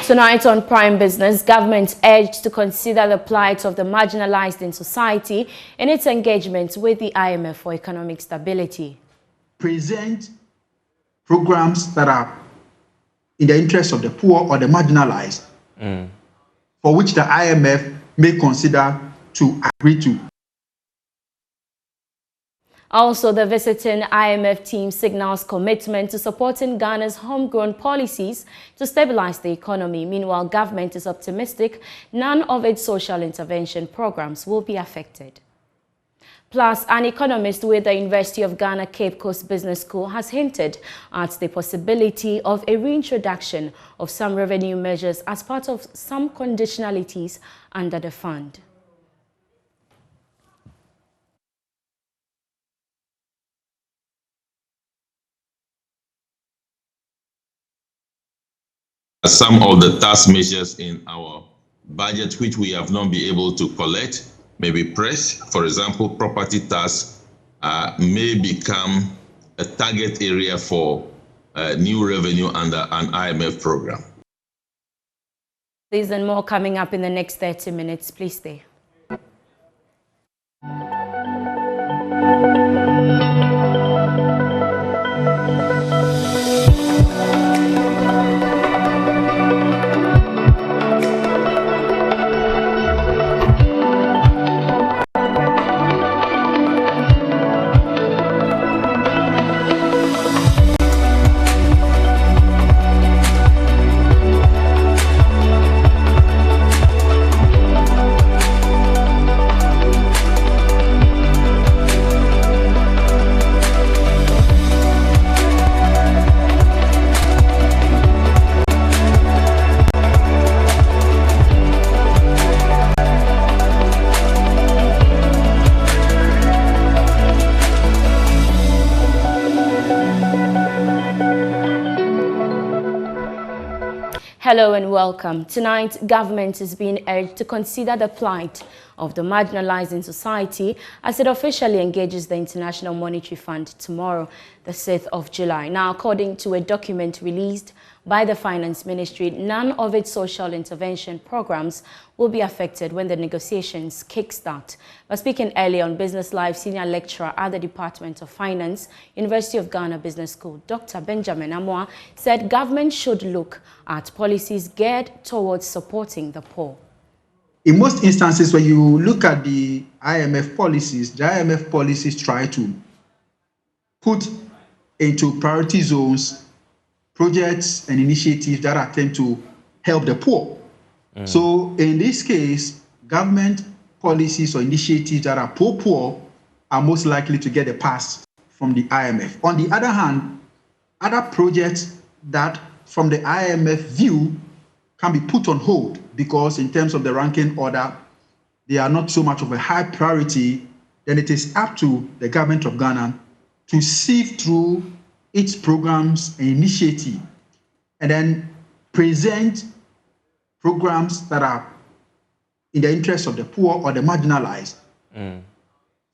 Tonight on Prime Business, government urged to consider the plight of the marginalized in society in its engagement with the IMF for economic stability. Present programs that are in the interest of the poor or the marginalized, for which the IMF may consider to agree to. Also, the visiting IMF team signals commitment to supporting Ghana's homegrown policies to stabilize the economy. Meanwhile, government is optimistic none of its social intervention programs will be affected. Plus, an economist with the University of Ghana Cape Coast Business School has hinted at the possibility of a reintroduction of some revenue measures as part of some conditionalities under the fund. Some of the tax measures in our budget which we have not been able to collect may be pressed. For example, property tax may become a target area for new revenue under an IMF program. These and more coming up in the next 30 minutes. Please stay. Hello and welcome. Tonight, government is being urged to consider the plight of the marginalized in society as it officially engages the International Monetary Fund tomorrow, the 6th of July. Now, according to a document released by the Finance Ministry, none of its social intervention programs will be affected when the negotiations kickstart. But speaking earlier on Business Live, senior lecturer at the Department of Finance, University of Ghana Business School, Dr. Benjamin Amoah, said government should look at policies geared towards supporting the poor. In most instances, when you look at the IMF policies try to put into priority zones projects and initiatives that attempt to help the poor. So in this case, government policies or initiatives that are poor are most likely to get a pass from the IMF. On the other hand, other projects that from the IMF view can be put on hold because in terms of the ranking order, they are not so much of a high priority. Then it is up to the government of Ghana to sift through its programs and initiative and then present programs that are in the interest of the poor or the marginalized,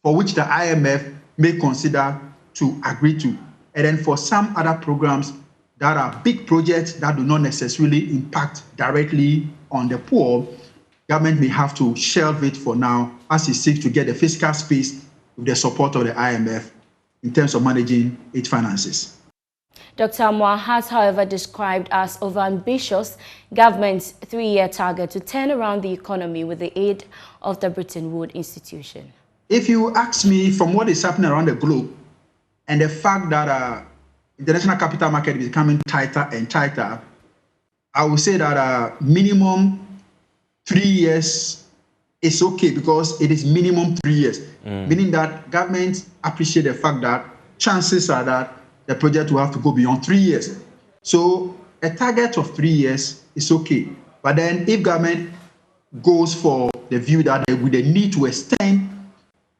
for which the IMF may consider to agree to. And then for some other programs that are big projects that do not necessarily impact directly on the poor, government may have to shelve it for now as it seeks to get the fiscal space with the support of the IMF in terms of managing its finances. Dr. Amoah has, however, described as overambitious government's 3-year target to turn around the economy with the aid of the Bretton Woods institution. If you ask me from what is happening around the globe and the fact that international capital market is becoming tighter and tighter, I would say that minimum 3 years is okay because it is minimum 3 years, meaning that government appreciate the fact that chances are that the project will have to go beyond 3 years. So a target of 3 years is okay. But then if government goes for the view that there would need to extend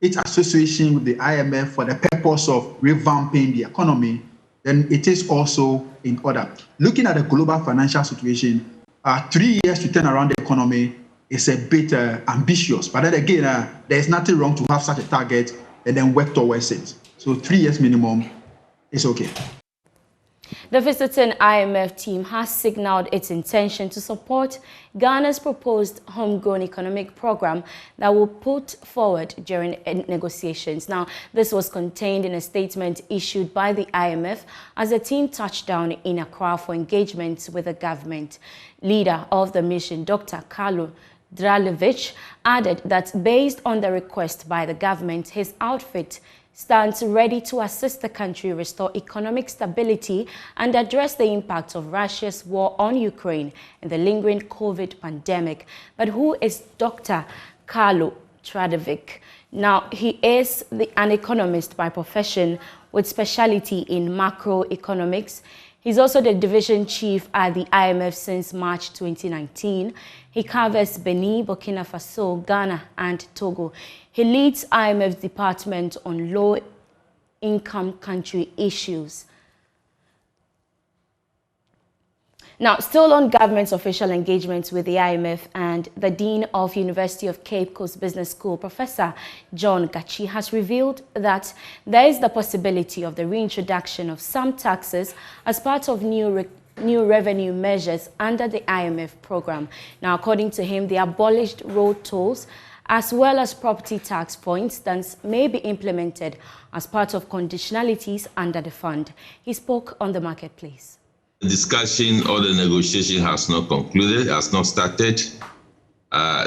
its association with the IMF for the purpose of revamping the economy, then it is also in order. Looking at the global financial situation, 3 years to turn around the economy is a bit ambitious. But then again, there's nothing wrong to have such a target and then work towards it. So 3 years minimum is okay. The visiting IMF team has signaled its intention to support Ghana's proposed homegrown economic program that will put forward during negotiations. Now, this was contained in a statement issued by the IMF as the team touched down in Accra for engagement with the government. Leader of the mission, Dr. Carlo Dralevich, added that based on the request by the government, his outfit stands ready to assist the country restore economic stability and address the impact of Russia's war on Ukraine and the lingering COVID pandemic. But who is Dr. Carlo Dralevich? Now, he is an economist by profession with specialty in macroeconomics. He's also the division chief at the IMF since March 2019. He covers Benin, Burkina Faso, Ghana, and Togo. He leads IMF's department on low-income country issues. Now, still on government's official engagements with the IMF, and the Dean of University of Cape Coast Business School, Professor John Gachi, has revealed that there is the possibility of the reintroduction of some taxes as part of new revenue measures under the IMF program. Now, according to him, the abolished road tolls as well as property tax, for instance, may be implemented as part of conditionalities under the fund. He spoke on the marketplace. The discussion or the negotiation has not concluded, has not started.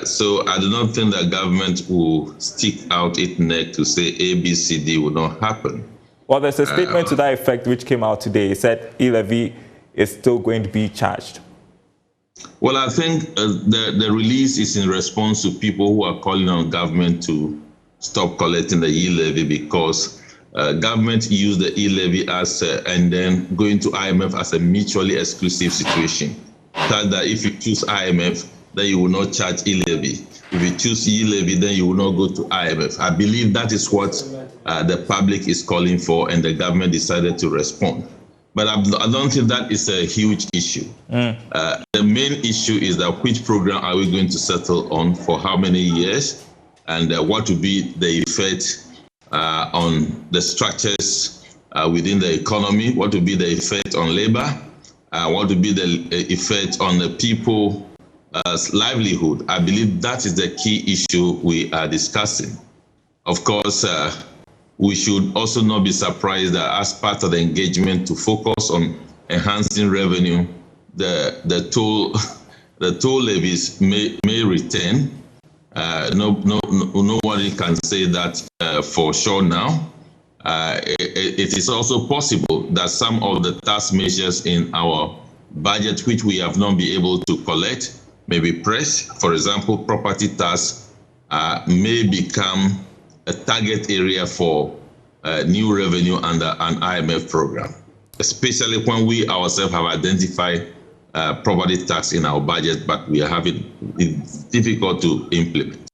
So I do not think that government will stick out its neck to say A, B, C, D will not happen. Well, there's a statement to that effect which came out today. It said e-levy is still going to be charged. Well, I think the release is in response to people who are calling on government to stop collecting the e-levy because government use the e-levy as and then going to IMF as a mutually exclusive situation. That if you choose IMF, then you will not charge e-levy. If you choose e-levy, then you will not go to IMF. I believe that is what the public is calling for, and the government decided to respond. But I don't think that is a huge issue. The main issue is that which program are we going to settle on for how many years, and what will be the effect on the structures within the economy, what will be the effect on labor, what will be the effect on the people's livelihood. I believe that is the key issue we are discussing. Of course, we should also not be surprised that as part of the engagement to focus on enhancing revenue, the toll levies may return. Nobody can say that for sure now. It is also possible that some of the tax measures in our budget, which we have not been able to collect, may be pressed. For example, property tax may become a target area for new revenue under an IMF program, especially when we ourselves have identified property tax in our budget, but we are having it's difficult to implement.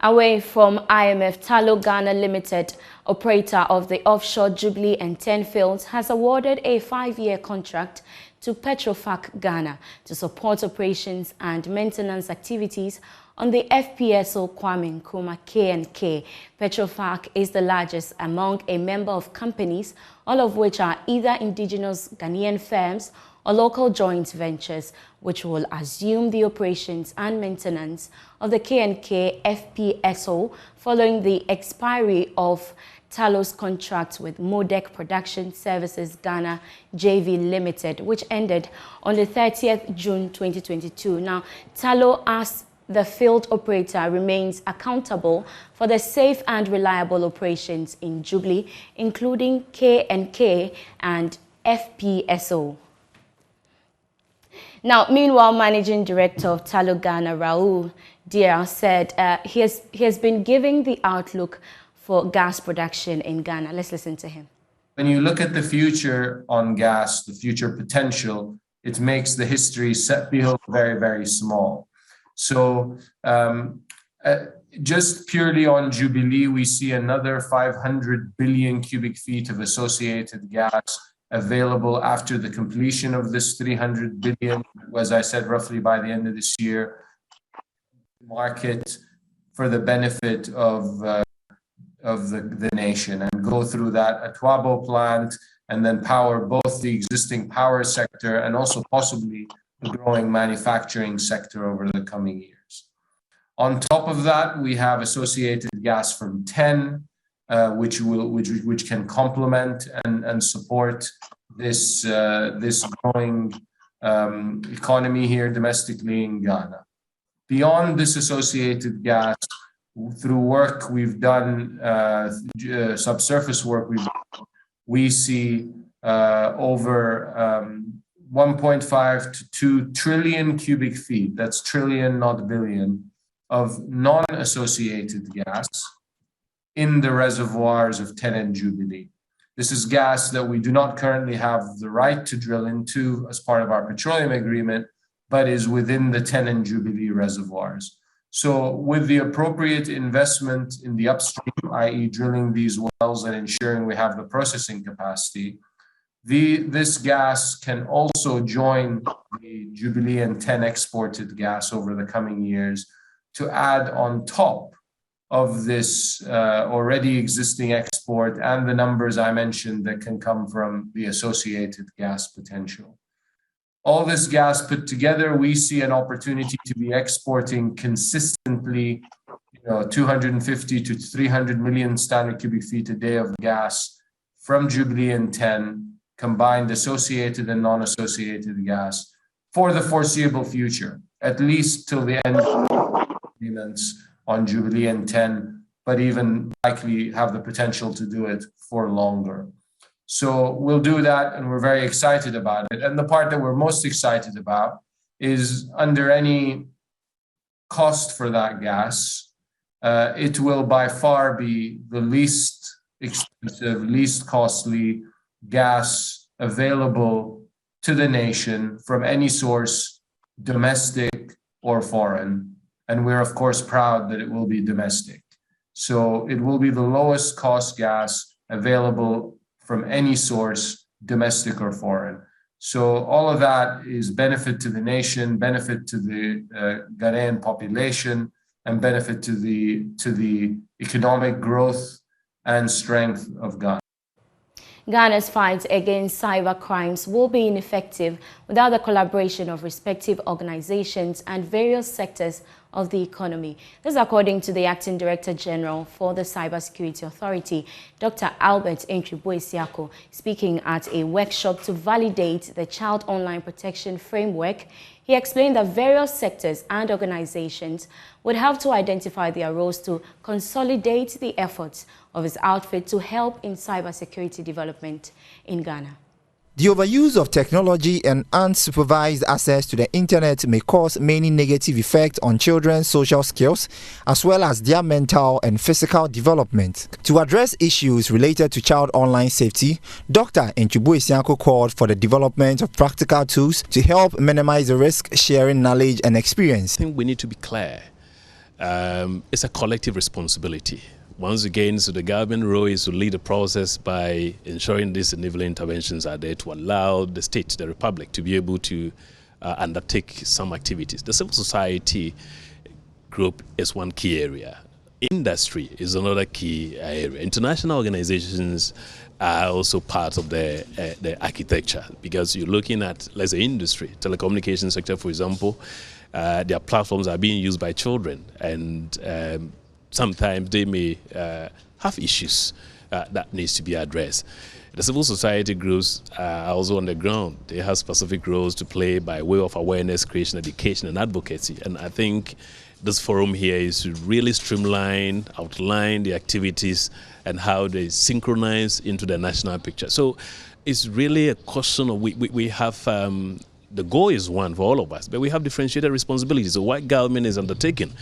Away from IMF, Tullow Ghana Limited, operator of the offshore Jubilee and 10 fields, has awarded a 5-year contract to Petrofac Ghana to support operations and maintenance activities on the FPSO Kwame Nkrumah K&K. Petrofac is the largest among a member of companies, all of which are either indigenous Ghanaian firms or local joint ventures, which will assume the operations and maintenance of the K&K FPSO following the expiry of Tullow's contract with Modec Production Services Ghana JV Limited, which ended on the 30th June 2022. Now, Tullow, as the field operator, remains accountable for the safe and reliable operations in Jubilee, including K&K and FPSO. Now, meanwhile, Managing Director of Tullow Ghana, Raoul Dier, said he has been giving the outlook for gas production in Ghana. Let's listen to him. When you look at the future on gas, the future potential, it makes the history set field very, very small. So just purely on Jubilee, we see another 500 billion cubic feet of associated gas available after the completion of this 300 billion, as I said, roughly by the end of this year, market for the benefit of the nation, and go through that Atwabo plant, and then power both the existing power sector and also possibly the growing manufacturing sector over the coming years. On top of that, we have associated gas from TEN, which can complement and support this growing economy here domestically in Ghana. Beyond this associated gas, through work we've done, subsurface work we see over 1.5 to 2 trillion cubic feet, that's trillion, not billion, of non-associated gas in the reservoirs of TEN and Jubilee. This is gas that we do not currently have the right to drill into as part of our petroleum agreement, but is within the TEN and Jubilee reservoirs. So with the appropriate investment in the upstream, i.e. drilling these wells and ensuring we have the processing capacity, this gas can also join the Jubilee and TEN exported gas over the coming years to add on top of this already existing export and the numbers I mentioned that can come from the associated gas potential. All this gas put together, we see an opportunity to be exporting consistently 250 to 300 million standard cubic feet a day of gas from Jubilee and TEN, combined associated and non-associated gas, for the foreseeable future, at least till the end of agreements on Jubilee and TEN, but even likely have the potential to do it for longer. So we'll do that, and we're very excited about it. And the part that we're most excited about is under any cost for that gas, it will by far be the least expensive, least costly gas available to the nation from any source, domestic or foreign. And we're of course proud that it will be domestic. So it will be the lowest cost gas available from any source, domestic or foreign. So all of that is benefit to the nation, benefit to the Ghanaian population, and benefit to the economic growth and strength of Ghana. Ghana's fight against cyber crimes will be ineffective without the collaboration of respective organizations and various sectors of the economy. This is according to the Acting Director General for the Cybersecurity Authority, Dr. Albert Ntwiboisiako, speaking at a workshop to validate the Child Online Protection Framework. He explained that various sectors and organizations would have to identify their roles to consolidate the efforts of his outfit to help in cybersecurity development in Ghana. The overuse of technology and unsupervised access to the internet may cause many negative effects on children's social skills as well as their mental and physical development. To address issues related to child online safety, Dr. Ntwiboisiako called for the development of practical tools to help minimize the risk, sharing knowledge and experience. I think we need to be clear. It's a collective responsibility. Once again, so the government role is to lead the process by ensuring these enabling interventions are there to allow the state, the republic, to be able to undertake some activities. The civil society group is one key area. Industry is another key area. International organizations are also part of the architecture, because you're looking at, let's say, industry, telecommunications sector, for example, their platforms are being used by children, and sometimes they may have issues that needs to be addressed. The civil society groups are also on the ground. They have specific roles to play by way of awareness creation, education, and advocacy. And I think this forum here is to really streamline, outline the activities and how they synchronize into the national picture. So it's really a question of we have the goal is one for all of us, but we have differentiated responsibilities. So what government is undertaking,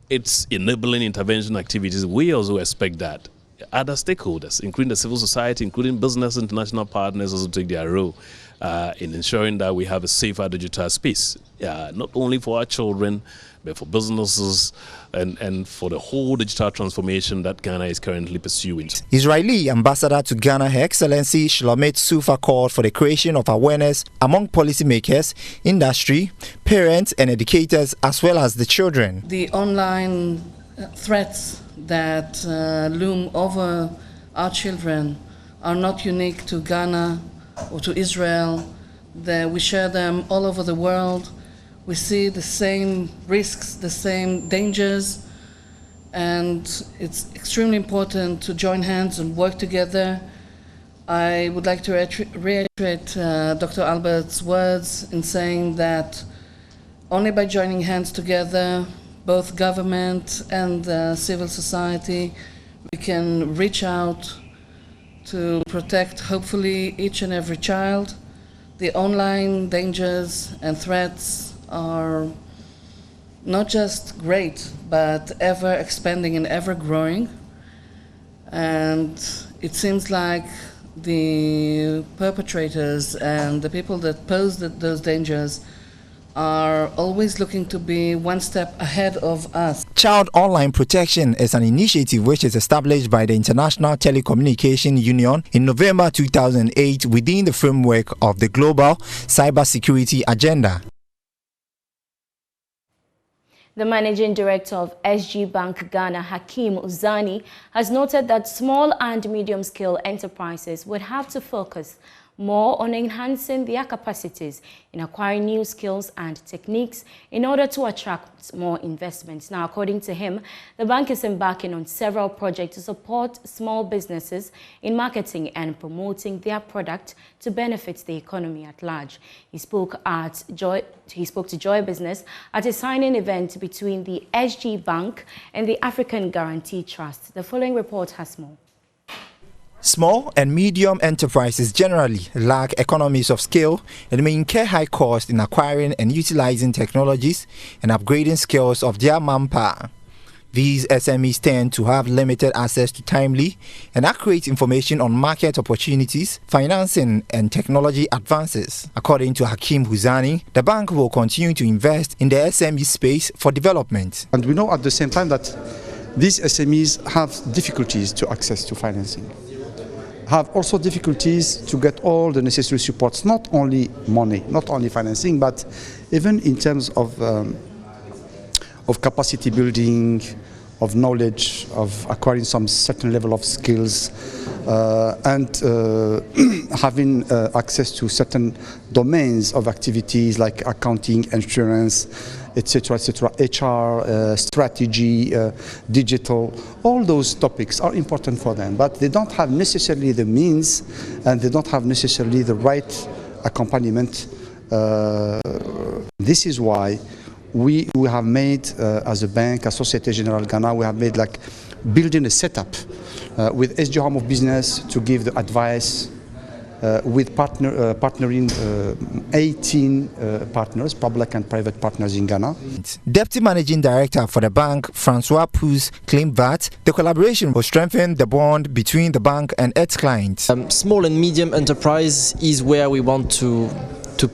it's enabling intervention activities. We also expect that other stakeholders, including the civil society, including business, international partners, also take their role in ensuring that we have a safer digital space, not only for our children, but for businesses and for the whole digital transformation that Ghana is currently pursuing. Israeli Ambassador to Ghana, Her Excellency Shlomit Sufa, called for the creation of awareness among policymakers, industry, parents and educators, as well as the children. The online threats that loom over our children are not unique to Ghana or to Israel. We share them all over the world. We see the same risks, the same dangers, and it's extremely important to join hands and work together. I would like to reiterate Dr. Albert's words in saying that only by joining hands together, both government and civil society, we can reach out to protect, hopefully, each and every child. The online dangers and threats are not just great, but ever expanding and ever growing. And it seems like the perpetrators and the people that pose those dangers are always looking to be one step ahead of us. Child Online Protection is an initiative which is established by the International Telecommunication Union in November 2008 within the framework of the Global Cybersecurity Agenda. The managing director of SG Bank Ghana, Hakeem Uzani, has noted that small and medium-scale enterprises would have to focus more on enhancing their capacities in acquiring new skills and techniques in order to attract more investments. Now, according to him, the bank is embarking on several projects to support small businesses in marketing and promoting their product to benefit the economy at large. He spoke to Joy Business at a signing event between the SG Bank and the African Guarantee Trust. The following report has more. Small and medium enterprises generally lack economies of scale and may incur high costs in acquiring and utilizing technologies and upgrading skills of their manpower. These SMEs tend to have limited access to timely and accurate information on market opportunities, financing, and technology advances. According to Hakeem Uzani, the bank will continue to invest in the SME space for development. And we know at the same time that these SMEs have difficulties to access to financing, have also difficulties to get all the necessary supports, not only money, not only financing, but even in terms of capacity building, of knowledge, of acquiring some certain level of skills, and having access to certain domains of activities like accounting, insurance, etc., HR, strategy, digital. All those topics are important for them, but they don't have necessarily the means and they don't have necessarily the right accompaniment. This is why we have made, as a bank, as Societe Generale Ghana, we have made like building a setup with SG Home of Business to give the advice, with partnering 18 partners, public and private partners in Ghana. Deputy Managing Director for the bank, Francois Pousse, claimed that the collaboration will strengthen the bond between the bank and its clients. Small and medium enterprise is where we want to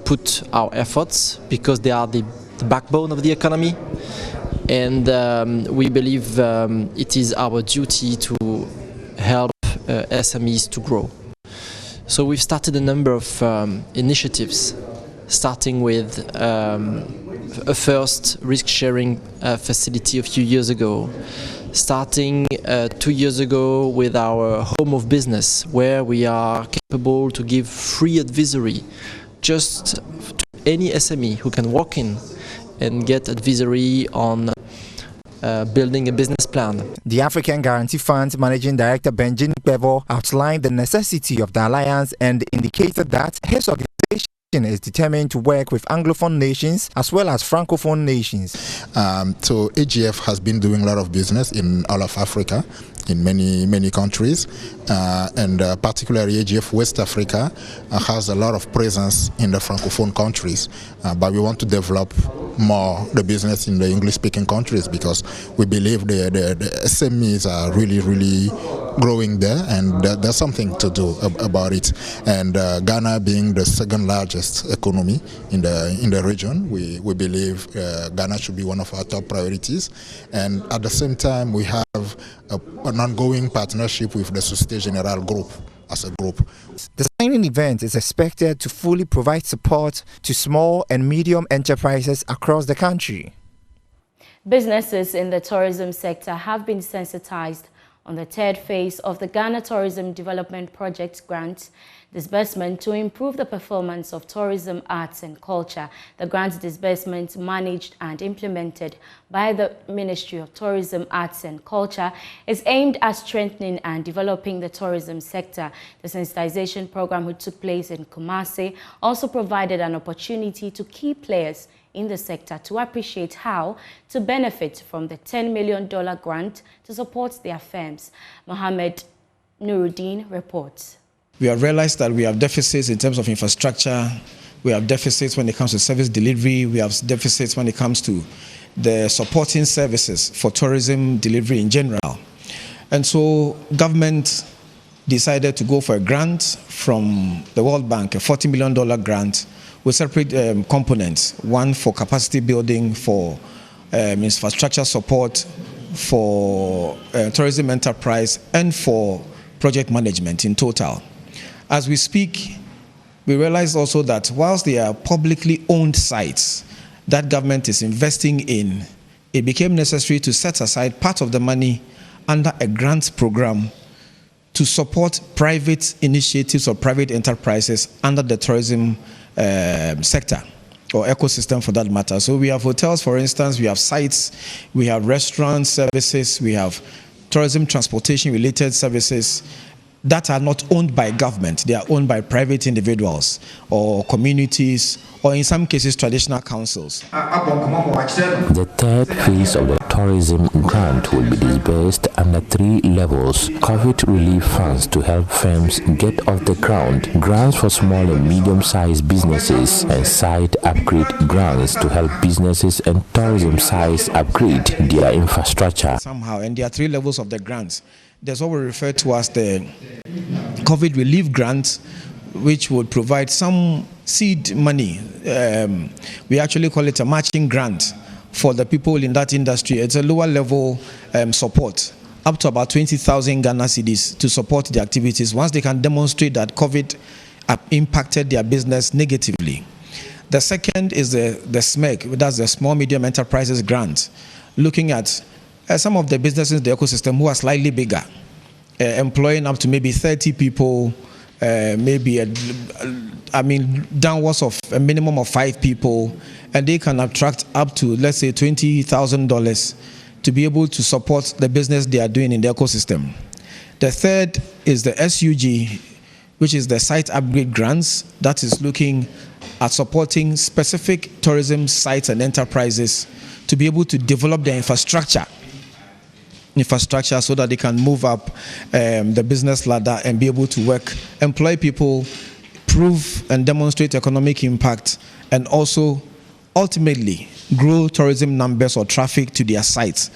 put our efforts because they are the backbone of the economy, and we believe it is our duty to help SMEs to grow. So we've started a number of initiatives, starting with a first risk-sharing facility a few years ago, starting 2 years ago with our Home of Business, where we are capable to give free advisory just to any SME who can walk in and get advisory on building a business plan. The African Guarantee Fund's Managing Director Benjamin Bevo outlined the necessity of the alliance and indicated that his organization is determined to work with Anglophone nations as well as Francophone nations. So AGF has been doing a lot of business in all of Africa, in many countries, and particularly AGF West Africa has a lot of presence in the Francophone countries, but we want to develop more the business in the English-speaking countries because we believe the SMEs are really growing there, and there's something to do about it. And Ghana being the second largest economy in the region, we believe Ghana should be one of our top priorities. And at the same time, we have an ongoing partnership with the Societe Generale Group as a group. The signing event is expected to fully provide support to small and medium enterprises across the country. Businesses in the tourism sector have been sensitized on the third phase of the Ghana Tourism Development Project grant disbursement to improve the performance of tourism, arts and culture. The grant disbursement managed and implemented by the Ministry of Tourism, Arts and Culture is aimed at strengthening and developing the tourism sector. The sensitization program, which took place in Kumasi, also provided an opportunity to key players in the sector to appreciate how to benefit from the $10 million grant to support their firms. Mohammed Nuruddin reports. We have realized that we have deficits in terms of infrastructure, we have deficits when it comes to service delivery, we have deficits when it comes to the supporting services for tourism delivery in general. And so government decided to go for a grant from the World Bank, a $40 million grant with separate components, one for capacity building, for infrastructure support, for tourism enterprise, and for project management in total. As we speak, we realize also that whilst they are publicly owned sites that government is investing in, it became necessary to set aside part of the money under a grants program to support private initiatives or private enterprises under the tourism sector or ecosystem for that matter. So we have hotels, for instance, we have sites, we have restaurant services, we have tourism transportation related services that are not owned by government. They are owned by private individuals or communities, or in some cases traditional councils. The third phase of the tourism grant will be disbursed under 3 levels: COVID relief funds to help firms get off the ground, grants for small and medium-sized businesses, and site upgrade grants to help businesses and tourism sites upgrade their infrastructure. Somehow, and there are 3 levels of the grants. There's what we refer to as the COVID relief grant, which would provide some seed money. We actually call it a matching grant for the people in that industry. It's a lower level support, up to about 20,000 Ghana cedis to support the activities once they can demonstrate that COVID impacted their business negatively. The second is the SMEG, that's the Small Medium Enterprises Grant, looking at some of the businesses in the ecosystem who are slightly bigger, employing up to maybe 30 people, downwards of a minimum of 5 people, and they can attract up to, let's say, $20,000 to be able to support the business they are doing in the ecosystem. The third is the SUG, which is the site upgrade grants, that is looking at supporting specific tourism sites and enterprises to be able to develop their infrastructure so that they can move up the business ladder and be able to work, employ people, prove and demonstrate economic impact, and also ultimately grow tourism numbers or traffic to their sites.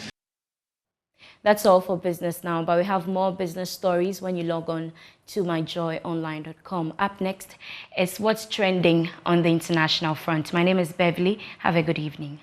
That's all for Business Now, but we have more business stories when you log on to myjoyonline.com. Up next is what's trending on the international front. My name is Beverly. Have a good evening.